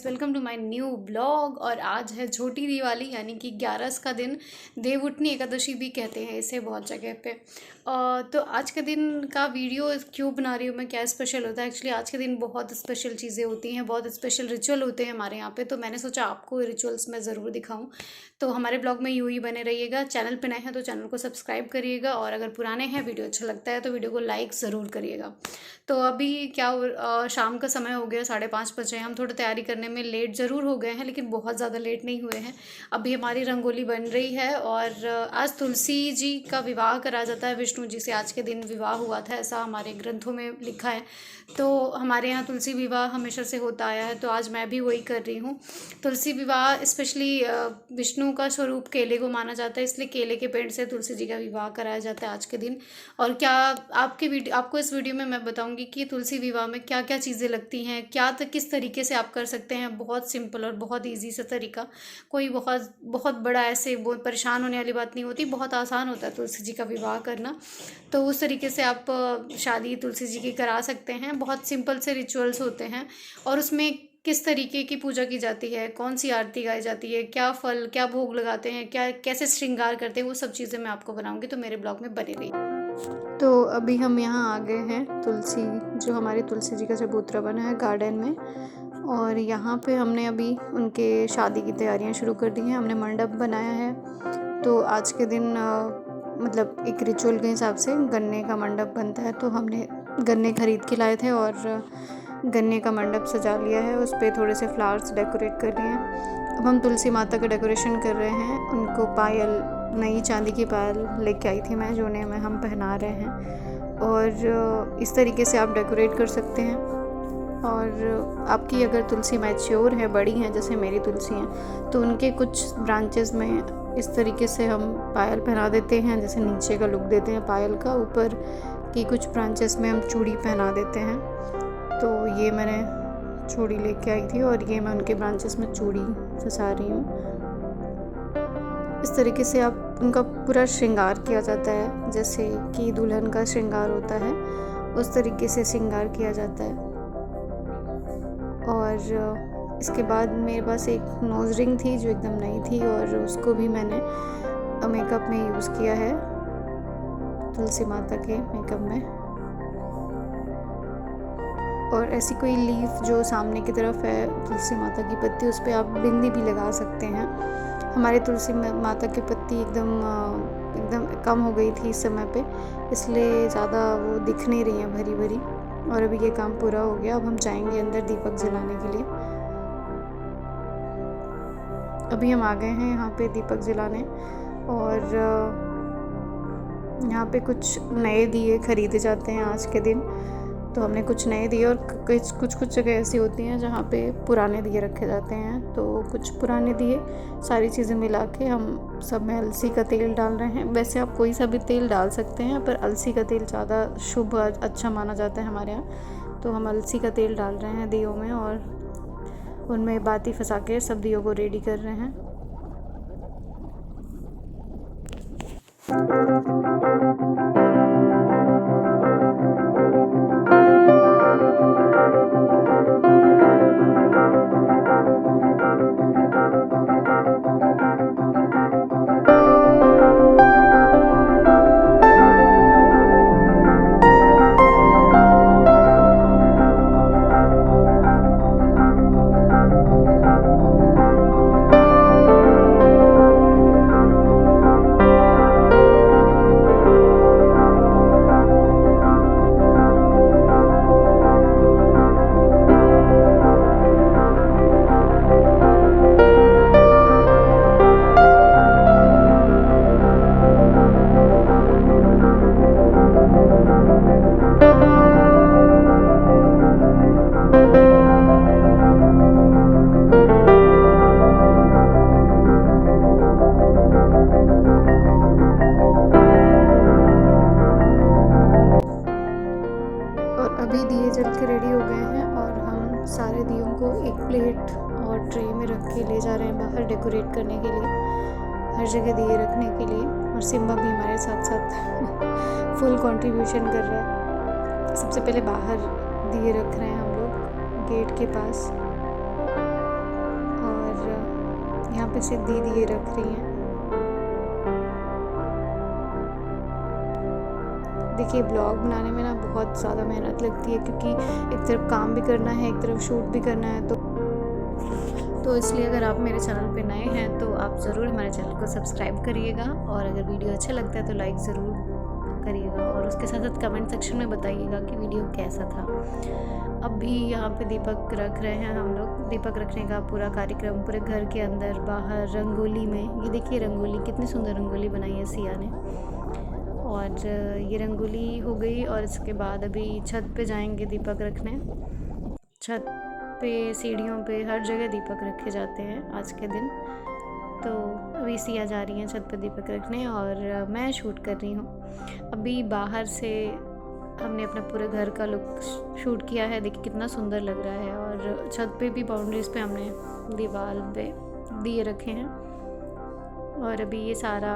Guys, welcome to my new blog. और आज है छोटी दिवाली यानी कि 11 का दिन। देवउठनी एकादशी भी कहते हैं इसे बहुत जगह पे। तो आज के दिन का वीडियो क्यों बना रही हूँ मैं, क्या स्पेशल होता है। एक्चुअली आज के दिन बहुत स्पेशल चीज़ें होती हैं, बहुत स्पेशल रिचुअल होते हैं हमारे यहाँ पे। तो मैंने सोचा आपको रिचुअल्स मैं ज़रूर दिखाऊँ। तो हमारे ब्लॉग में यूँ ही बने रहिएगा। चैनल पर नए हैं तो चैनल को सब्सक्राइब करिएगा, और अगर पुराने हैं वीडियो अच्छा लगता है तो वीडियो को लाइक ज़रूर करिएगा। तो अभी शाम का समय हो गया, 5:30 बजे। हम थोड़ी तैयारी करने में लेट ज़रूर हो गए हैं, लेकिन बहुत ज़्यादा लेट नहीं हुए हैं। अभी हमारी रंगोली बन रही है, और आज तुलसी जी का विवाह करा जाता है। विष्णु जी से आज के दिन विवाह हुआ था, ऐसा हमारे ग्रंथों में लिखा है। तो हमारे यहाँ तुलसी विवाह हमेशा से होता आया है, तो आज मैं भी वही कर रही हूँ। तुलसी विवाह स्पेशली विष्णु का स्वरूप केले को माना जाता है, इसलिए केले के पेड़ से तुलसी जी का विवाह कराया जाता है आज के दिन। और क्या आपको इस वीडियो में मैं बताऊंगी कि तुलसी विवाह में क्या क्या चीज़ें लगती हैं, किस तरीके से आप कर सकते हैं। बहुत सिंपल और बहुत इजी सा तरीका, कोई बहुत बहुत बड़ा ऐसे बहुत परेशान होने वाली बात नहीं होती। बहुत आसान होता है तुलसी जी का विवाह करना। तो उस तरीके से आप शादी तुलसी जी की करा सकते हैं। बहुत सिंपल से रिचुअल्स होते हैं, और उसमें किस तरीके की पूजा की जाती है, कौन सी आरती गाई जाती है, क्या फल क्या भोग लगाते हैं, क्या कैसे श्रृंगार करते हैं, वो सब चीज़ें मैं आपको बनाऊंगी। तो मेरे ब्लॉग में बने रहिए। तो अभी हम यहाँ आ गए हैं तुलसी, जो हमारी तुलसी जी का चबूतरा बना है गार्डन में। और यहाँ पे हमने अभी उनके शादी की तैयारियाँ शुरू कर दी हैं। हमने मंडप बनाया है। तो आज के दिन मतलब एक रिचुअल के हिसाब से गन्ने का मंडप बनता है, तो हमने गन्ने खरीद के लाए थे और गन्ने का मंडप सजा लिया है। उस पर थोड़े से फ्लावर्स डेकोरेट कर लिए हैं। अब हम तुलसी माता का डेकोरेशन कर रहे हैं। उनको पायल, नई चांदी की पायल लेके आई थी मैं, जो उन्हें हम पहना रहे हैं। और इस तरीके से आप डेकोरेट कर सकते हैं। और आपकी अगर तुलसी मैच्योर है, बड़ी हैं, जैसे मेरी तुलसी हैं, तो उनके कुछ ब्रांचेस में इस तरीके से हम पायल पहना देते हैं। जैसे नीचे का लुक देते हैं पायल का, ऊपर की कुछ ब्रांचेस में हम चूड़ी पहना देते हैं। तो ये मैंने चूड़ी लेके आई थी, और ये मैं उनके ब्रांचेस में चूड़ी फंसा रही हूँ। इस तरीके से आप उनका पूरा श्रृंगार किया जाता है, जैसे कि दुल्हन का श्रृंगार होता है उस तरीके से श्रृंगार किया जाता है। और इसके बाद मेरे पास एक नोज रिंग थी जो एकदम नई थी, और उसको भी मैंने मेकअप में यूज़ किया है, तुलसी माता के मेकअप में। और ऐसी कोई लीफ जो सामने की तरफ है तुलसी माता की पत्ती, उस पर आप बिंदी भी लगा सकते हैं। हमारे तुलसी माता की पत्ती एकदम कम हो गई थी इस समय पे, इसलिए ज़्यादा वो दिख नहीं रही हैं भरी भरी। और अभी ये काम पूरा हो गया। अब हम जाएंगे अंदर दीपक जलाने के लिए। अभी हम आ गए हैं यहाँ पे दीपक जलाने, और यहाँ पे कुछ नए दिए खरीदे जाते हैं आज के दिन। तो हमने कुछ नए दिए, और कुछ जगह ऐसी होती हैं जहाँ पे पुराने दिए रखे जाते हैं। तो कुछ पुराने दिए, सारी चीज़ें मिला के हम सब में अलसी का तेल डाल रहे हैं। वैसे आप कोई सा भी तेल डाल सकते हैं, पर अलसी का तेल ज़्यादा शुभ अच्छा माना जाता है हमारे यहाँ। तो हम अलसी का तेल डाल रहे हैं दियों में, और उनमें बाती फंसा के सब दियों को रेडी कर रहे हैं। अभी दिए जल के रेडी हो गए हैं, और हम सारे दियों को एक प्लेट और ट्रे में रख के ले जा रहे हैं बाहर डेकोरेट करने के लिए, हर जगह दिए रखने के लिए। और सिम्बा भी हमारे साथ साथ फुल कंट्रीब्यूशन कर रहा है। सबसे पहले बाहर दिए रख रहे हैं हम लोग गेट के पास। यहाँ पे सिद्धि दिए रख रही हैं। देखिए ब्लॉग बनाने में ना बहुत ज़्यादा मेहनत लगती है, क्योंकि एक तरफ काम भी करना है, एक तरफ शूट भी करना है। तो इसलिए अगर आप मेरे चैनल पे नए हैं तो आप ज़रूर हमारे चैनल को सब्सक्राइब करिएगा, और अगर वीडियो अच्छा लगता है तो लाइक ज़रूर करिएगा, और उसके साथ साथ कमेंट सेक्शन में बताइएगा कि वीडियो कैसा था। अब भी यहाँ पे दीपक रख रहे हैं हम लोग। दीपक रखने का पूरा कार्यक्रम पूरे घर के अंदर बाहर रंगोली में, ये देखिए रंगोली, कितनी सुंदर रंगोली बनाई है सिया ने। और ये रंगोली हो गई, और इसके बाद अभी छत पे जाएंगे दीपक रखने। छत पे, सीढ़ियों पे, हर जगह दीपक रखे जाते हैं आज के दिन। तो अभी सिया जा रही हैं छत पे दीपक रखने, और मैं शूट कर रही हूँ। अभी बाहर से हमने अपने पूरे घर का लुक शूट किया है, देखिए कितना सुंदर लग रहा है। और छत पे भी, बाउंड्रीज पे हमने दीवार पे दिए रखे हैं, और अभी ये सारा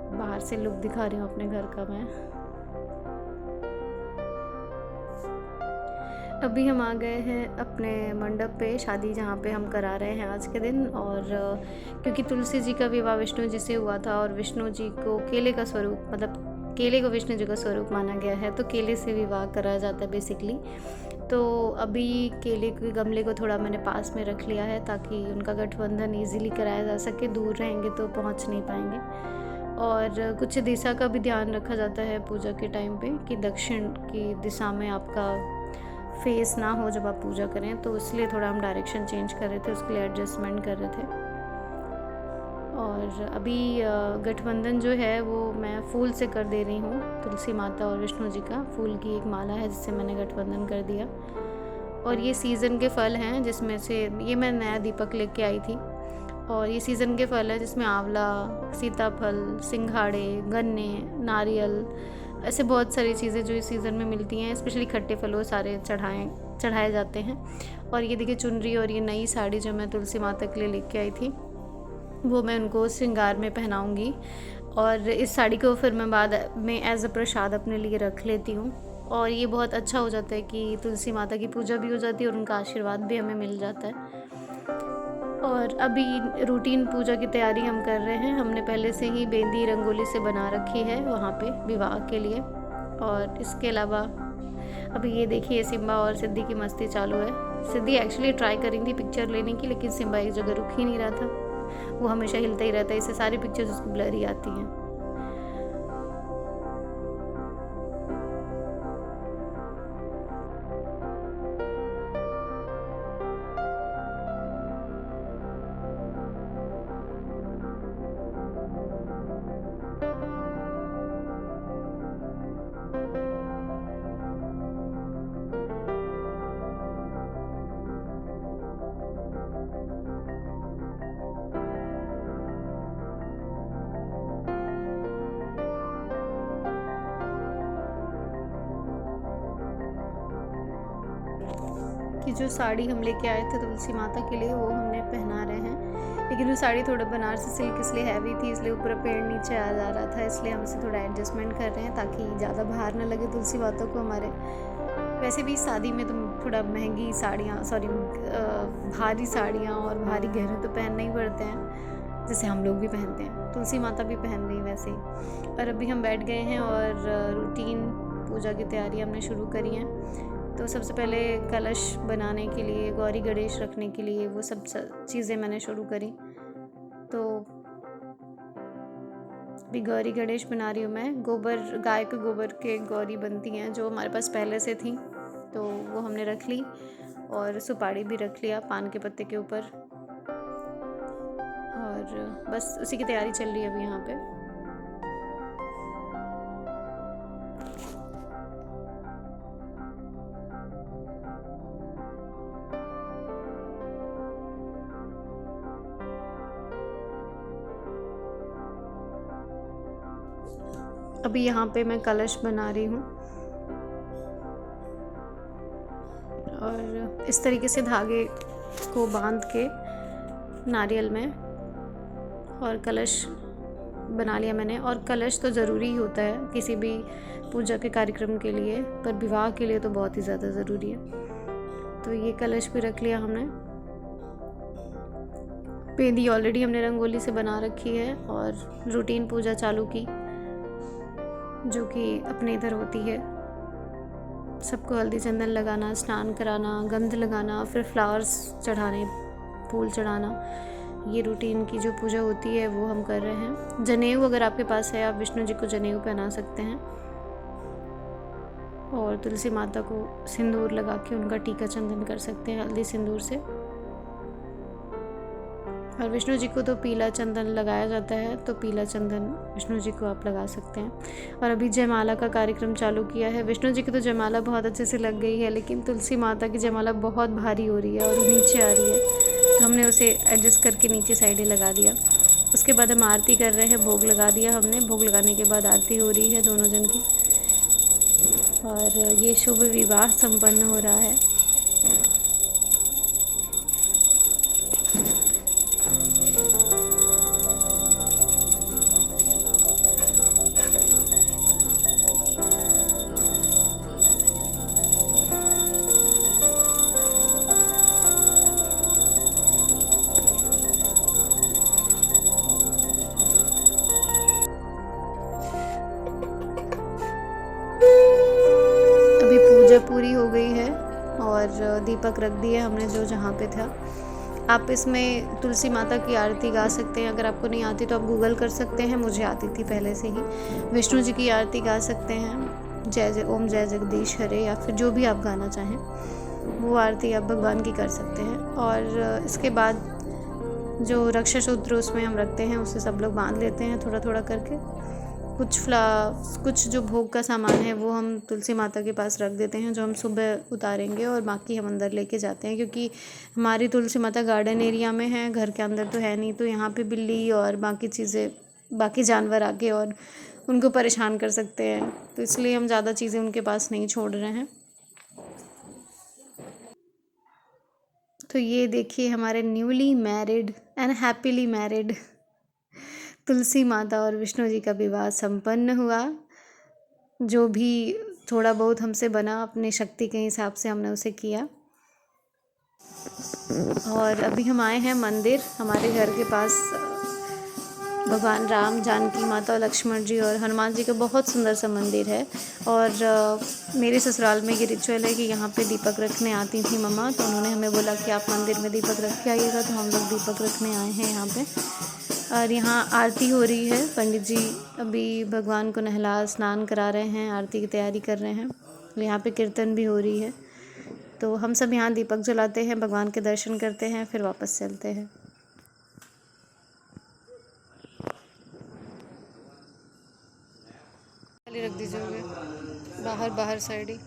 बाहर से लुक दिखा रही हूँ अपने घर का मैं। अभी हम आ गए हैं अपने मंडप पे, शादी जहाँ पे हम करा रहे हैं आज के दिन। और क्योंकि तुलसी जी का विवाह विष्णु जी से हुआ था, और विष्णु जी को केले का स्वरूप, मतलब केले को विष्णु जी का स्वरूप माना गया है, तो केले से विवाह कराया जाता है बेसिकली। तो अभी केले के गमले को थोड़ा मैंने पास में रख लिया है, ताकि उनका गठबंधन ईजिली कराया जा सके। दूर रहेंगे तो पहुँच नहीं पाएंगे। और कुछ दिशा का भी ध्यान रखा जाता है पूजा के टाइम पे, कि दक्षिण की दिशा में आपका फेस ना हो जब आप पूजा करें, तो इसलिए थोड़ा हम डायरेक्शन चेंज कर रहे थे, उसके लिए एडजस्टमेंट कर रहे थे। और अभी गठबंधन जो है वो मैं फूल से कर दे रही हूँ। तुलसी माता और विष्णु जी का फूल की एक माला है, जिससे मैंने गठबंधन कर दिया। और ये सीज़न के फल हैं, जिसमें से ये मैं नया दीपक लेके आई थी। और ये सीज़न के फल है, जिसमें आंवला, सीताफल, सिंघाड़े, गन्ने, नारियल, ऐसे बहुत सारी चीज़ें जो इस सीज़न में मिलती हैं। स्पेशली खट्टे फलों सारे चढ़ाए जाते हैं। और ये देखिए चुनरी, और ये नई साड़ी जो मैं तुलसी माता के लिए लेके आई थी, वो मैं उनको श्रृंगार में पहनाऊँगी। और इस साड़ी को फिर मैं बाद में एज अ प्रसाद अपने लिए रख लेती हूँ। और ये बहुत अच्छा हो जाता है कि तुलसी माता की पूजा भी हो जाती है, और उनका आशीर्वाद भी हमें मिल जाता है। और अभी रूटीन पूजा की तैयारी हम कर रहे हैं। हमने पहले से ही बेंदी रंगोली से बना रखी है वहाँ पे विवाह के लिए। और इसके अलावा अभी ये देखिए सिम्बा और सिद्धि की मस्ती चालू है। सिद्धि एक्चुअली ट्राई कर रही थी पिक्चर लेने की, लेकिन सिम्बा एक जगह रुक ही नहीं रहा था, वो हमेशा हिलता ही रहता है, इससे सारी पिक्चर्स उसको ब्लरी आती हैं। कि जो साड़ी हम लेके आए थे तुलसी माता के लिए, वो हमने पहना रहे हैं। लेकिन वो साड़ी थोड़ा बनारसी सिल्क इसलिए हैवी थी, इसलिए ऊपर पेड़ नीचे आ जा रहा था, इसलिए हम इसे थोड़ा एडजस्टमेंट कर रहे हैं ताकि ज़्यादा भार ना लगे तुलसी माता को हमारे। वैसे भी शादी में तो थोड़ा महंगी साड़ियाँ, भारी साड़ियाँ और भारी गहने तो पहनने ही पड़ते हैं, जैसे हम लोग भी पहनते हैं, तुलसी माता भी पहन रही वैसे ही। और अभी हम बैठ गए हैं और रूटीन पूजा की तैयारी हमने शुरू करी है। तो सबसे पहले कलश बनाने के लिए, गौरी गणेश रखने के लिए वो सब चीज़ें मैंने शुरू करी। तो अभी गौरी गणेश बना रही हूँ मैं। गोबर, गाय के गोबर के गौरी बनती हैं जो हमारे पास पहले से थी, तो वो हमने रख ली और सुपारी भी रख लिया पान के पत्ते के ऊपर, और बस उसी की तैयारी चल रही है अभी यहाँ पे। अभी यहाँ पे मैं कलश बना रही हूँ, और इस तरीके से धागे को बांध के नारियल में और कलश बना लिया मैंने। और कलश तो ज़रूरी ही होता है किसी भी पूजा के कार्यक्रम के लिए, पर विवाह के लिए तो बहुत ही ज़्यादा ज़रूरी है। तो ये कलश भी रख लिया हमने। पेंदी ऑलरेडी हमने रंगोली से बना रखी है और रूटीन पूजा चालू की, जो कि अपने इधर होती है। सबको हल्दी चंदन लगाना, स्नान कराना, गंध लगाना, फिर फ्लावर्स चढ़ाने, फूल चढ़ाना, ये रूटीन की जो पूजा होती है वो हम कर रहे हैं। जनेऊ अगर आपके पास है, आप विष्णु जी को जनेऊ पहना सकते हैं और तुलसी माता को सिंदूर लगा के उनका टीका चंदन कर सकते हैं हल्दी सिंदूर से। और विष्णु जी को तो पीला चंदन लगाया जाता है, तो पीला चंदन विष्णु जी को आप लगा सकते हैं। और अभी जयमाला का कार्यक्रम चालू किया है। विष्णु जी की तो जयमाला बहुत अच्छे से लग गई है, लेकिन तुलसी माता की जयमाला बहुत भारी हो रही है और नीचे आ रही है, तो हमने उसे एडजस्ट करके नीचे साइड लगा दिया। उसके बाद हम आरती कर रहे हैं, भोग लगा दिया हमने। भोग लगाने के बाद आरती हो रही है दोनों जन की, और ये शुभ विवाह संपन्न हो रहा है। अभी पूजा पूरी हो गई है और दीपक रख दिए हमने जो जहाँ पे था। आप इसमें तुलसी माता की आरती गा सकते हैं। अगर आपको नहीं आती तो आप गूगल कर सकते हैं, मुझे आती थी पहले से ही। विष्णु जी की आरती गा सकते हैं, जय जय ओम जय जगदीश हरे, या फिर जो भी आप गाना चाहें वो आरती आप भगवान की कर सकते हैं। और इसके बाद जो रक्षा सूत्र उसमें हम रखते हैं, उसे सब लोग बांध लेते हैं थोड़ा थोड़ा करके। कुछ जो भोग का सामान है वो हम तुलसी माता के पास रख देते हैं, जो हम सुबह उतारेंगे, और बाकी हम अंदर लेके जाते हैं, क्योंकि हमारी तुलसी माता गार्डन एरिया में है, घर के अंदर तो है नहीं। तो यहाँ पे बिल्ली और बाकी जानवर आके और उनको परेशान कर सकते हैं, तो इसलिए हम ज़्यादा चीज़ें उनके पास नहीं छोड़ रहे हैं। तो ये देखिए हमारे newly married and happily married Tulsi माता और विष्णु जी का विवाह संपन्न हुआ। जो भी थोड़ा बहुत हमसे बना, अपनी शक्ति के हिसाब से हमने उसे किया। और अभी हम आए हैं मंदिर। हमारे घर के पास भगवान राम, जानकी माता, लक्ष्मण जी और हनुमान जी का बहुत सुंदर सा मंदिर है। और मेरे ससुराल में ये रिचुअल है कि यहाँ पे दीपक रखने आती थी मम्मा, तो उन्होंने हमें बोला कि आप मंदिर में दीपक रख के आइएगा, तो हम लोग दीपक रखने आए हैं यहाँ पे। और यहाँ आरती हो रही है। पंडित जी अभी भगवान को नहला स्नान करा रहे हैं, आरती की तैयारी कर रहे हैं। यहाँ पे कीर्तन भी हो रही है। तो हम सब यहाँ दीपक जलाते हैं, भगवान के दर्शन करते हैं, फिर वापस चलते हैं। रख दीजिए बाहर साइड ही।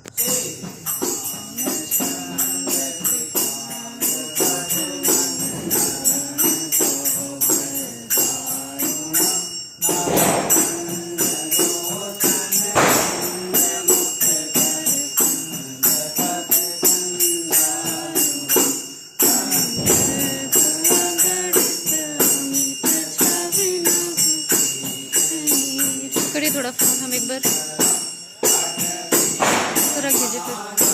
करिए थोड़ा फोन हम एक बार तो रख दीजिए फिर।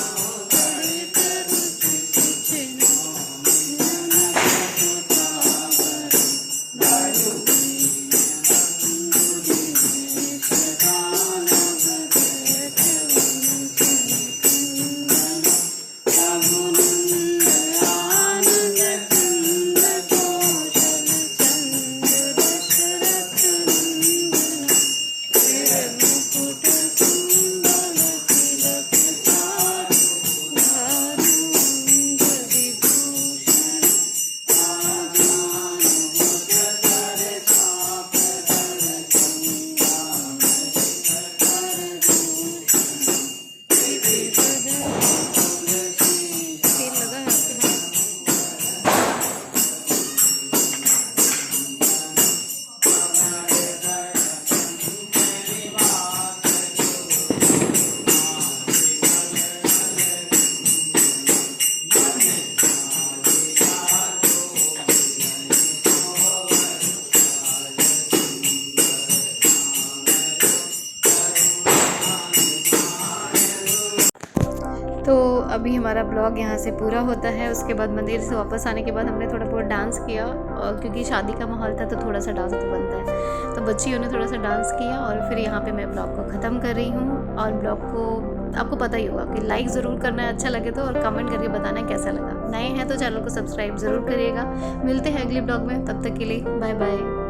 अभी हमारा ब्लॉग यहाँ से पूरा होता है। उसके बाद मंदिर से वापस आने के बाद हमने थोड़ा बहुत डांस किया, और क्योंकि शादी का माहौल था तो थोड़ा सा डांस तो बनता है, तो बच्चियों ने थोड़ा सा डांस किया। और फिर यहाँ पे मैं ब्लॉग को ख़त्म कर रही हूँ। और ब्लॉग को आपको पता ही होगा कि लाइक ज़रूर करना है अच्छा लगे तो, और कमेंट करके बताना कैसा लगा। नए हैं तो चैनल को सब्सक्राइब ज़रूर करिएगा। मिलते हैं अगले ब्लॉग में, तब तक के लिए बाय बाय।